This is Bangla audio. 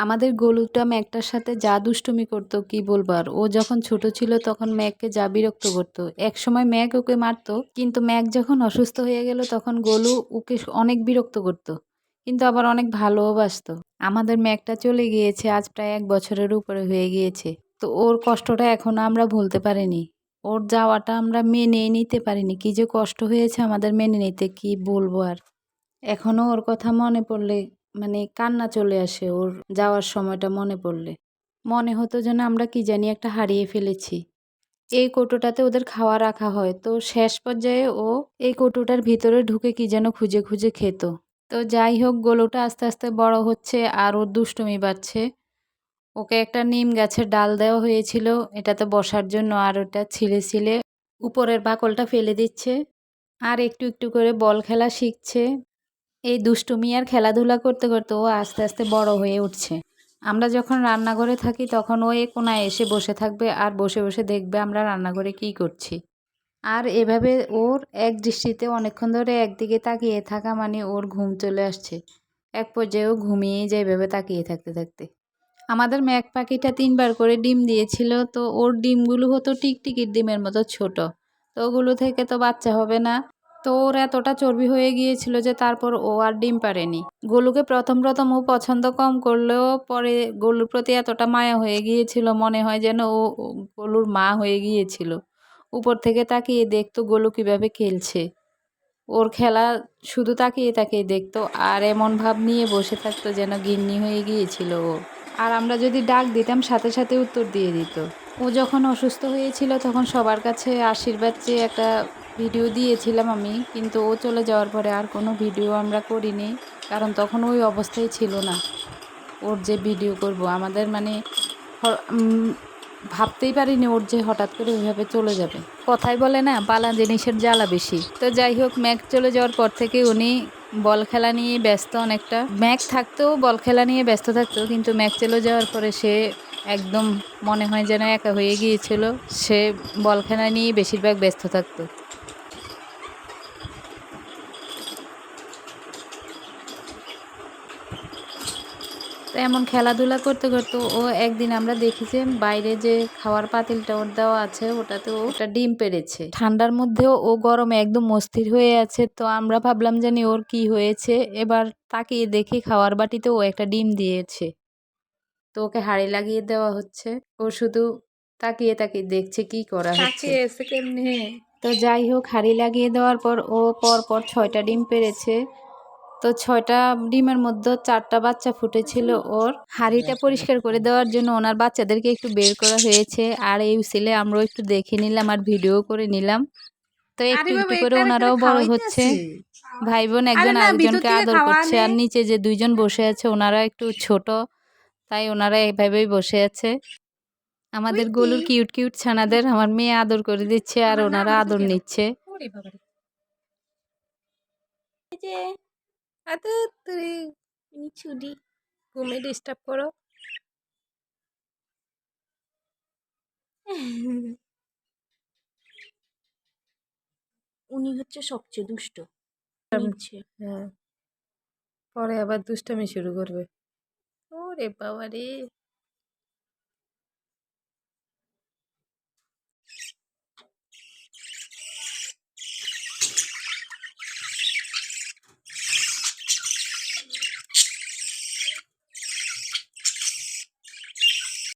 আমাদের গোলুটা ম্যাকটার সাথে যা দুষ্টুমি করতো কি বলবার। ও যখন ছোট ছিল তখন ম্যাককে যা বিরক্ত করতো। একসময় ম্যাক ওকে মারতো, কিন্তু ম্যাক যখন অসুস্থ হয়ে গেল তখন গোলু ওকে অনেক বিরক্ত করতো, কিন্তু আবার অনেক ভালোবাসতো। আমাদের ম্যাকটা চলে গিয়েছে আজ প্রায় 1 বছরের উপরে হয়ে গিয়েছে। তো ওর কষ্টটা এখনো আমরা ভুলতে পারিনি। ওর যাওয়াটা আমরা মেনে নিতে পারিনি। কি যে কষ্ট হয়েছে আমাদের মেনে নিতে, কি বলবো আর। এখনো ওর কথা মনে পড়লে মানে কান্না চলে আসে ওর যাওয়ার সময়টা মনে পড়লে। মনে হতো যেন আমরা কি জানি একটা হারিয়ে ফেলেছি। এই কৌটোটাতে ওদের খাওয়া রাখা হয়, তো শেষ পর্যায়ে ও এই কৌটোটার ভিতরে ঢুকে কি যেন খুঁজে খুঁজে খেত। তো যাই হোক, গোলুটা আস্তে আস্তে বড় হচ্ছে আর ওর দুষ্টুমি বাড়ছে। ওকে একটা নিম গাছের ডাল দেওয়া হয়েছিল এটাতে বসার জন্য, আর ওটা ছিলে ছিলে উপরের বাকলটা ফেলে দিচ্ছে আর একটু একটু করে বল খেলা শিখছে। এই দুষ্টুমি আর খেলাধুলা করতে করতে ও আস্তে আস্তে বড় হয়ে উঠছে। আমরা যখন রান্নাঘরে থাকি তখন ও এ কোনায় এসে বসে থাকবে আর বসে বসে দেখবে আমরা রান্নাঘরে কী করছি। আর এভাবে ওর এক দৃষ্টিতে অনেকক্ষণ ধরে একদিকে তাকিয়ে থাকা মানে ওর ঘুম চলে আসছে। এক পর্যায়ে ও ঘুমিয়েই যায় এভাবে তাকিয়ে থাকতে থাকতে। আমাদের ম্যাক পাখিটা 3বার করে ডিম দিয়েছিল, তো ওর ডিমগুলো হতো টিকটিকির ডিমের মতো ছোট। তো ওগুলো থেকে তো বাচ্চা হবে না। তো ওর এতটা চর্বি হয়ে গিয়েছিল যে তারপর ও আর ডিম পারেনি। গোলুকে প্রথম প্রথম ও পছন্দ কম করলেও পরে গোলুর প্রতি এতটা মায়া হয়ে গিয়েছিল, মনে হয় যেন ও গোলুর মা হয়ে গিয়েছিল। উপর থেকে তাকিয়ে দেখতো গোলু কিভাবে খেলছে। ওর খেলা শুধু তাকিয়ে তাকিয়ে দেখতো আর এমন ভাব নিয়ে বসে থাকতো যেন গিন্নি হয়ে গিয়েছিল ও। আর আমরা যদি ডাক দিতাম সাথে সাথে উত্তর দিয়ে দিত। ও যখন অসুস্থ হয়েছিল তখন সবার কাছে আশীর্বাদ চেয়ে একটা ভিডিও দিয়েছিলাম আমি, কিন্তু ও চলে যাওয়ার পরে আর কোনো ভিডিও আমরা করিনি, কারণ তখন ওই অবস্থায় ছিল না। ওর যে ভিডিও করব আমাদের মানে ভাবতেই পারিনি ওর যে হঠাৎ করে ওইভাবে চলে যাবে। কথাই বলে না, পালা জিনিসের জ্বালা বেশি। তো যাই হোক, ম্যাক চলে যাওয়ার পর থেকে উনি বল খেলা নিয়ে ব্যস্ত অনেকটা। ম্যাক থাকতেও বল খেলা নিয়ে ব্যস্ত থাকতো, কিন্তু ম্যাক চলে যাওয়ার পরে সে একদম মনে হয় যেন একা হয়ে গিয়েছিল। সে বল খেলা নিয়ে বেশিরভাগ ব্যস্ত থাকতো। তো এমন খেলাধুলা করতে করতে ও একদিন আমরা দেখি যে বাইরে যে খাওয়ার পাতিলটা ওর দেওয়া আছে ওটাতে ও একটা ডিম পেড়েছে। ঠান্ডার মধ্যেও ও গরমে একদম অস্থির হয়ে আছে। তো আমরা ভাবলাম জানি ওর কি হয়েছে, এবার তাকিয়ে দেখি খাওয়ার বাটিতে ও একটা ডিম দিয়েছে। তো ওকে হাঁড়ি লাগিয়ে দেওয়া হচ্ছে। ও শুধু তাকিয়ে তাকিয়ে দেখছে কি করা হচ্ছে। কেমনে। তো যাই হোক, হাঁড়ি লাগিয়ে দেওয়ার পর ও পর 6টা ডিম পেড়েছে। তো 6টা ডিমের মধ্যে 4টা বাচ্চা ফুটেছিল ওর। হাঁড়িটা পরিষ্কার করে দেওয়ার জন্য ওনার বাচ্চাদেরকে একটু বের করা হয়েছে, আর এই ছেলে আমরাও একটু দেখে নিলাম আর ভিডিও করে নিলাম। তো একটু একটু করে ওনারাও বড় হচ্ছে। ভাই বোন একজন আরেকজনকে আদর করছে, আর নিচে যে 2জন বসে আছে ওনারা একটু ছোট, তাই ওনারা এইভাবেই বসে আছে। আমাদের গলুর কিউট কিউট ছানাদের আমার মেয়ে আদর করে দিচ্ছে আর ওনারা আদর নিচ্ছে। ঘুমে ডিস্টার্ব করো। উনি হচ্ছে সবচেয়ে দুষ্ট। হ্যাঁ, পরে আবার দুষ্টামি শুরু করবে। ওরে বাবা রে।